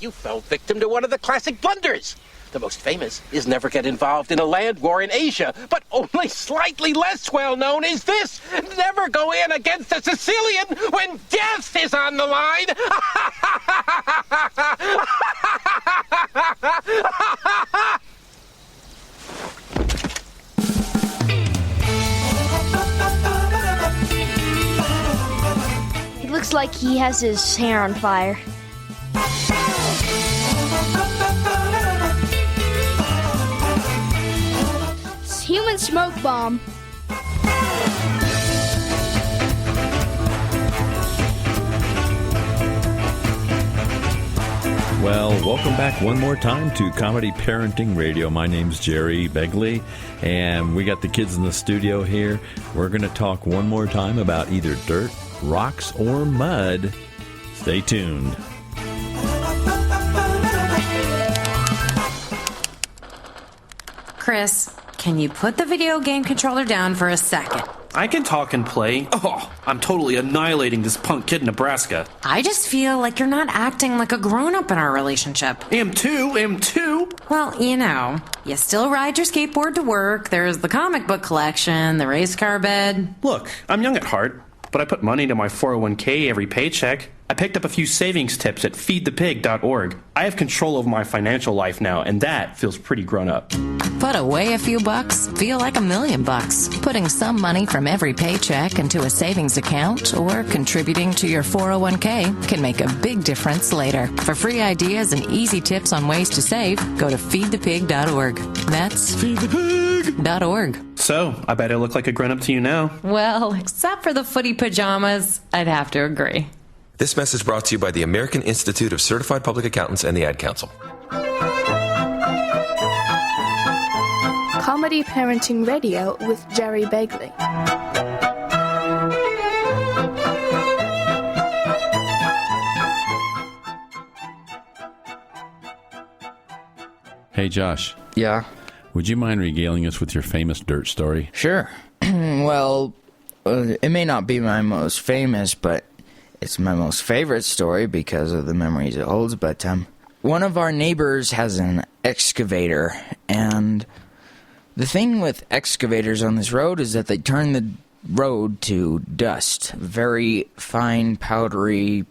You fell victim to one of the classic blunders. The most famous is never get involved in a land war in Asia, but only slightly less well known is this: never go in against a Sicilian when death is on the line. It looks like he has his hair on fire. Human smoke bomb. Well, welcome back one more time to Comedy Parenting Radio. My name's Jerry Begley, and we got the kids in the studio here. We're going to talk one more time about either dirt, rocks, or mud. Stay tuned. Chris, can you put the video game controller down for a second? I can talk and play. Oh, I'm totally annihilating this punk kid in Nebraska. I just feel like you're not acting like a grown-up in our relationship. Am too. Well, you still ride your skateboard to work, there's the comic book collection, the race car bed. Look, I'm young at heart, but I put money into my 401k every paycheck. I picked up a few savings tips at feedthepig.org. I have control over my financial life now, and that feels pretty grown up. Put away a few bucks, feel like $1 million. Putting some money from every paycheck into a savings account or contributing to your 401k can make a big difference later. For free ideas and easy tips on ways to save, go to feedthepig.org. That's feedthepig.org. So, I bet I look like a grown-up to you now. Well, except for the footy pajamas, I'd have to agree. This message brought to you by the American Institute of Certified Public Accountants and the Ad Council. Comedy Parenting Radio with Jerry Begley. Hey, Josh. Yeah? Would you mind regaling us with your famous dirt story? Sure. Well, it may not be my most famous, but it's my most favorite story because of the memories it holds. But one of our neighbors has an excavator, and the thing with excavators on this road is that they turn the road to dust. Very fine, powdery,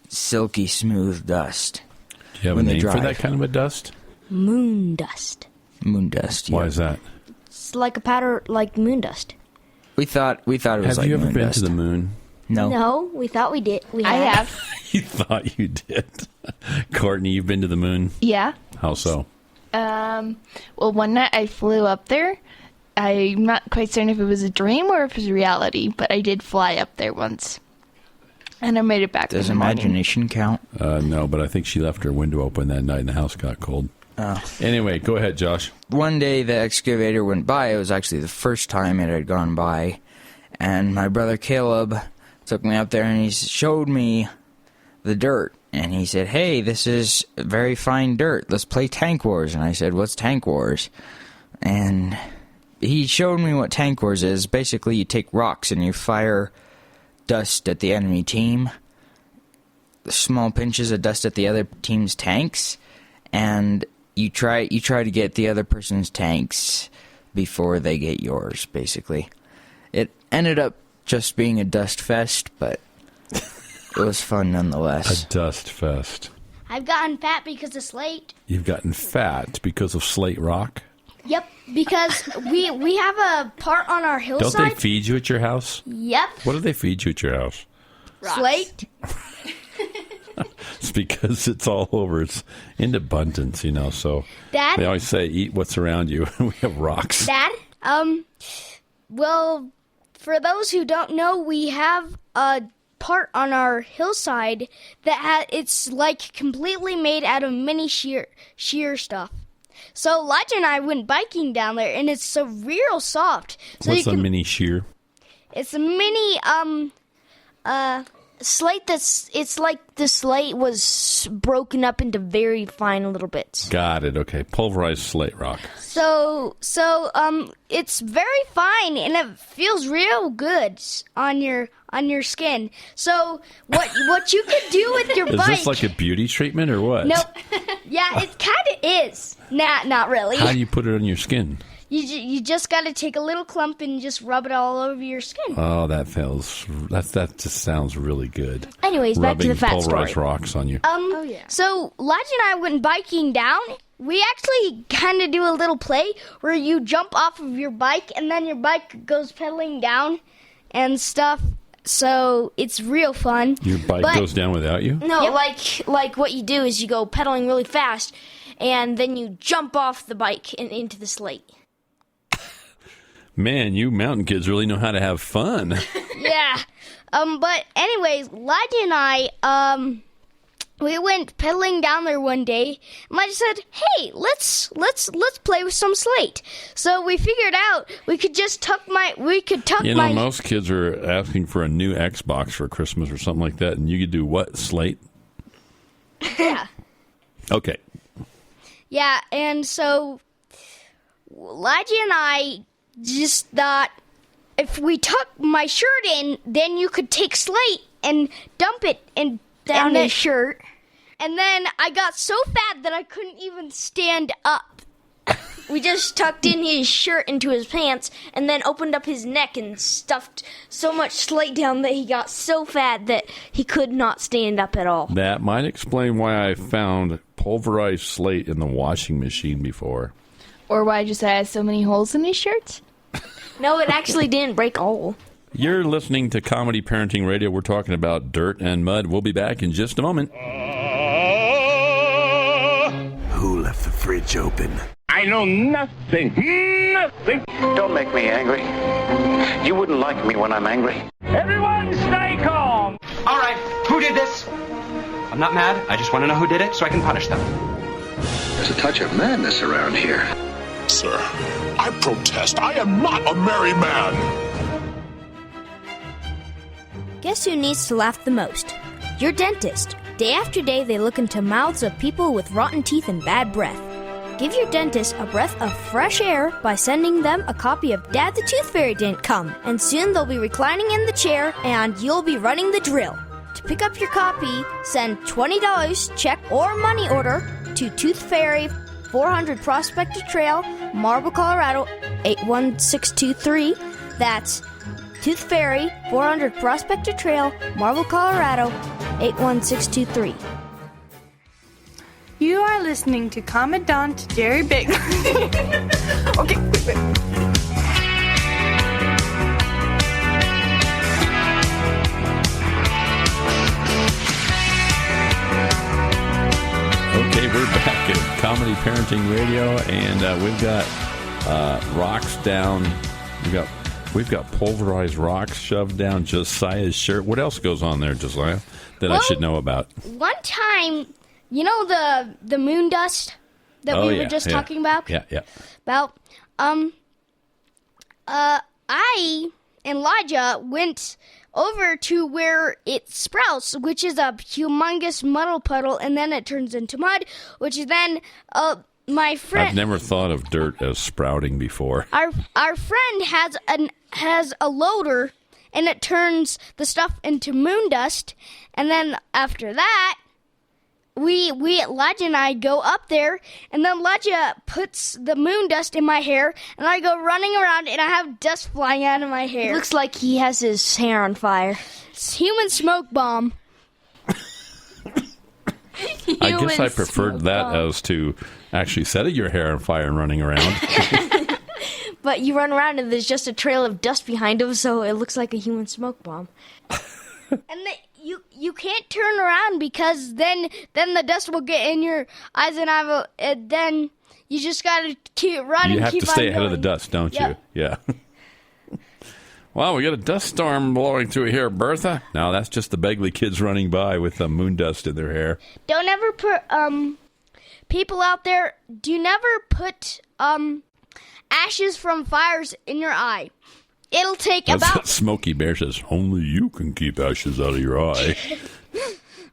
silky smooth dust. Do you have a name for that kind of a dust? Moon dust. Moon dust, yeah. Why is that? It's like a powder, like moon dust. We thought it was like moon dust. Have you ever been to the moon? No. No, we thought we did. I have. You thought you did. Courtney, you've been to the moon? Yeah. How so? Well, one night I flew up there. I'm not quite certain if it was a dream or if it was reality, but I did fly up there once. And I made it back. Does imagination count? No, but I think she left her window open that night and the house got cold. Oh. Anyway, go ahead, Josh. One day the excavator went by. It was actually the first time it had gone by. And my brother Caleb took me up there and he showed me the dirt. And he said, hey, this is very fine dirt. Let's play Tank Wars. And I said, what's Tank Wars? And he showed me what Tank Wars is. Basically, you take rocks and you fire dust at the enemy team. Small pinches of dust at the other team's tanks. And you try to get the other person's tanks before they get yours, basically. It ended up just being a dust fest, but it was fun nonetheless. A dust fest. I've gotten fat because of slate. You've gotten fat because of slate rock? Yep, because we have a part on our hillside. Don't they feed you at your house? Yep. What do they feed you at your house? Rocks. Slate. It's because it's all over. It's in abundance, so Dad? They always say, eat what's around you. We have rocks. Dad? Well, for those who don't know, we have a part on our hillside that it's like completely made out of mini shear stuff. So Elijah and I went biking down there, and it's so real soft. So What's a mini shear? It's a mini slate it's like the slate was broken up into very fine little bits. Got it. Okay, pulverized slate rock. So it's very fine and it feels real good on your skin. So what you can do with your Is bike? this like a beauty treatment or what? Nope. Yeah, it kind of is. Nah, not really. How do you put it on your skin? You just got to take a little clump and just rub it all over your skin. Oh, that just sounds really good. Anyways, back to the fat Rubbing pulverized story. rocks on you. So Lodge and I went biking down. We actually kind of do a little play where you jump off of your bike and then your bike goes pedaling down and stuff. So it's real fun. Your bike goes down without you? No, like what you do is you go pedaling really fast, and then you jump off the bike and into the slate. Man, you mountain kids really know how to have fun. Yeah. But anyways, Lodge and I, we went pedaling down there one day, and I said, "Hey, let's play with some slate." So we figured out we could tuck my. Most kids are asking for a new Xbox for Christmas or something like that, and you could do what? Slate? Yeah. Okay. Yeah, and so Lodge and I just thought if we tuck my shirt in, then you could take slate and dump it down his shirt. And then I got so fat that I couldn't even stand up. We just tucked in his shirt into his pants and then opened up his neck and stuffed so much slate down that he got so fat that he could not stand up at all. That might explain why I found pulverized slate in the washing machine before. Or why Josiah has so many holes in his shirts? No, it actually didn't break a hole. You're listening to Comedy Parenting Radio. We're talking about dirt and mud. We'll be back in just a moment. Who left the fridge open? I know nothing. Nothing. Don't make me angry. You wouldn't like me when I'm angry. Everyone stay calm. All right, who did this? I'm not mad. I just want to know who did it so I can punish them. There's a touch of madness around here. Sir, I protest. I am not a merry man. Guess who needs to laugh the most? Your dentist. Day after day, they look into mouths of people with rotten teeth and bad breath. Give your dentist a breath of fresh air by sending them a copy of Dad the Tooth Fairy Didn't Come, and soon they'll be reclining in the chair and you'll be running the drill. To pick up your copy, send $20 check or money order to Tooth Fairy, 400 Prospector Trail, Marble, Colorado, 81623. That's Tooth Fairy, 400 Prospector Trail, Marble, Colorado, 81623. You are listening to Commandant Jerry Bigley. Okay, wait. Okay, we're back at Comedy Parenting Radio, and we've got rocks down. We've got pulverized rocks shoved down Josiah's shirt. What else goes on there, Josiah, that I should know about? One time, you know the moon dust that we were just talking about? Yeah. About, I and Elijah went over to where it sprouts, which is a humongous muddle puddle, and then it turns into mud, which is then, my friend... I've never thought of dirt as sprouting before. Our friend has a loader, and it turns the stuff into moon dust, and then after that, Elijah and I go up there, and then Elijah puts the moon dust in my hair, and I go running around, and I have dust flying out of my hair. It looks like he has his hair on fire. It's human smoke bomb. I guess I preferred that as to actually setting your hair on fire and running around. But you run around, and there's just a trail of dust behind him, so it looks like a human smoke bomb. And you can't turn around because then the dust will get in your eyes, and then you just gotta keep running. You have to stay ahead of the going. dust, don't Yep. you? Yeah. Well, we got a dust storm blowing through here, Bertha. No, that's just the Begley kids running by with the moon dust in their hair. Don't ever put people out there. Do never put ashes from fires in your eye. it'll take That's about. what Smokey Bear says. Only you can keep ashes out of your eye.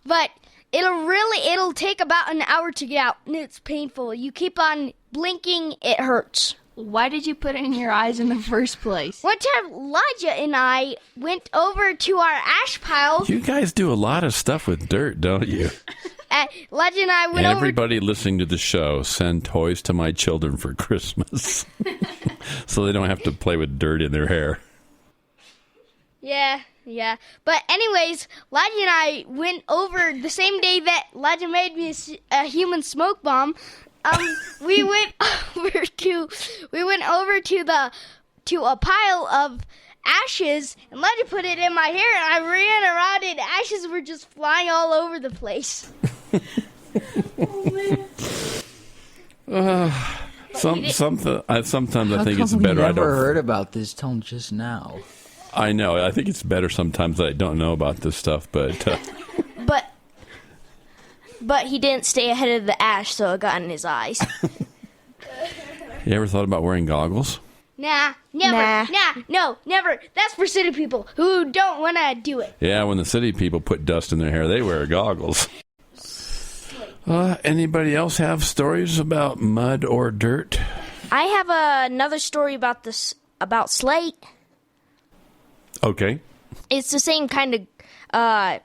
But it'll take about an hour to get out, and it's painful. You keep on blinking, it hurts. Why did you put it in your eyes in the first place? One time, Elijah and I went over to our ash pile. You guys do a lot of stuff with dirt, don't you? Elijah and I went And over. everybody listening to the show, send toys to my children for Christmas. So they don't have to play with dirt in their hair. Yeah. But anyways, Elijah and I went over the same day that Elijah made me a human smoke bomb. We went over to a pile of ashes, and Elijah put it in my hair, and I ran around, and ashes were just flying all over the place. Sometimes I think How it's come better. we I never don't. heard about this till just now. I know. I think it's better sometimes that I don't know about this stuff, but. But he didn't stay ahead of the ash, so it got in his eyes. You ever thought about wearing goggles? Nah, never. No, never. That's for city people who don't want to do it. Yeah, when the city people put dust in their hair, they wear goggles. Anybody else have stories about mud or dirt? I have another story about slate. Okay. It's the same kind of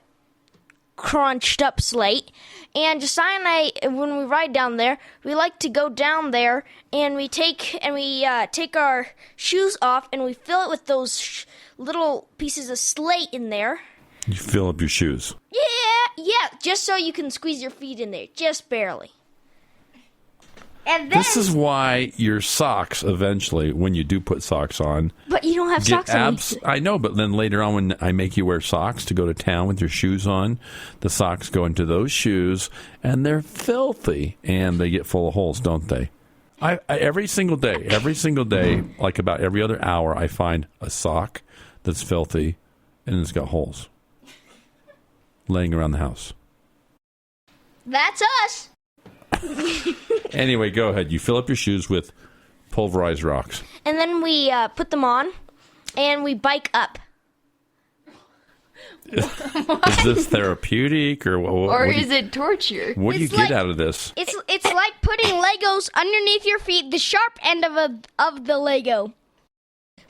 crunched up slate. And Josiah and I, when we ride down there, we like to go down there and we take our shoes off and we fill it with those little pieces of slate in there. You fill up your shoes. Yeah, just so you can squeeze your feet in there, just barely. And then, This is why your socks eventually, when you do put socks on, but you don't have get socks on. I know, but then later on when I make you wear socks to go to town with your shoes on, the socks go into those shoes and they're filthy and they get full of holes, don't they? I every single day, like about every other hour, I find a sock that's filthy and it's got holes laying around the house. that's us. Anyway, go ahead. You fill up your shoes with pulverized rocks. And then we put them on and we bike up. Is this therapeutic or what? Or is it torture? What do you get out of this? It's like putting Legos underneath your feet, the sharp end of the Lego.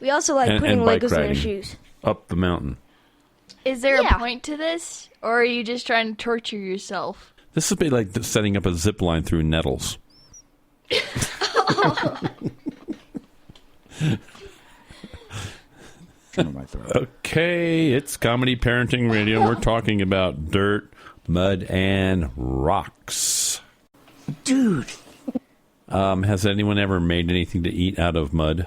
We also like putting bike Legos in our riding shoes. up the mountain. Is there a point to this? Or are you just trying to torture yourself? This would be like setting up a zip line through nettles. Okay, it's Comedy Parenting Radio. We're talking about dirt, mud, and rocks. Dude. Has anyone ever made anything to eat out of mud?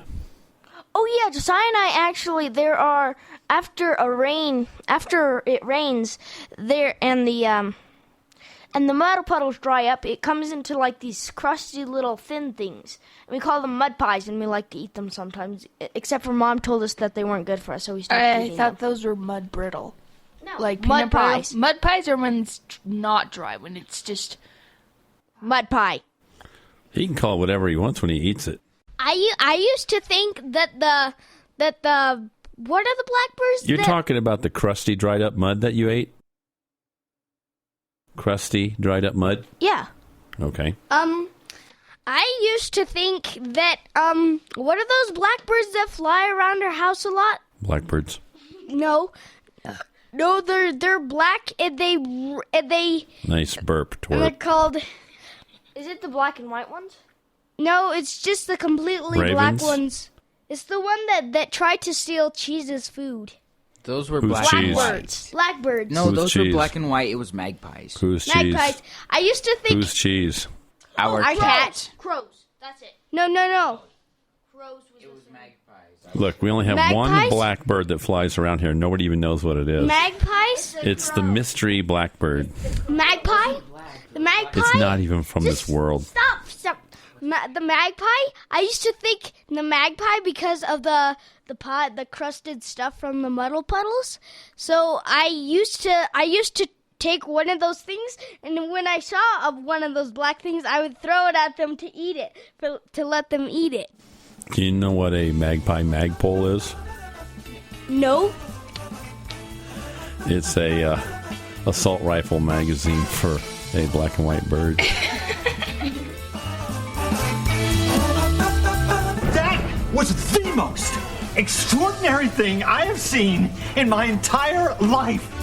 Oh yeah, Josiah and I actually, there are, after it rains, there, and the mud puddles dry up, it comes into like these crusty little thin things. And we call them mud pies, and we like to eat them sometimes. Except for Mom told us that they weren't good for us, so we stopped eating them. I thought those were mud brittle. No, like mud pies. Mud pies are when it's not dry, when it's just mud pie. He can call it whatever he wants when he eats it. I used to think that the what are the blackbirds? You're talking about the crusty, dried up mud that you ate? Crusty, dried up mud? Yeah. Okay. I used to think that what are those blackbirds that fly around our house a lot? Blackbirds. No, they're black and they Nice burp, and they're twerp. called. Is it the black and white ones? No, it's just the completely Ravens? black ones. It's the one that tried to steal Cheese's food. Those were Who's black cheese? and white. Blackbirds. No, Who's those cheese? were black and white. It was magpies. Who's cheese? Magpies. I used to think Who's cheese? Our our cat. Crows. That's it. No. Crows was magpies. Look, we only have one Magpies? blackbird that flies around here. Nobody even knows what it is. Magpies. It's the mystery blackbird. Magpie. The magpie. It's not even from this world. Stop. The magpie. I used to think the magpie because of the crusted stuff from the muddle puddles. So I used to take one of those things, and when I saw one of those black things, I would throw it at them to eat it, to let them eat it. Do you know what a magpie magpole is? No. It's a assault rifle magazine for a black and white bird. That was the most extraordinary thing I have seen in my entire life.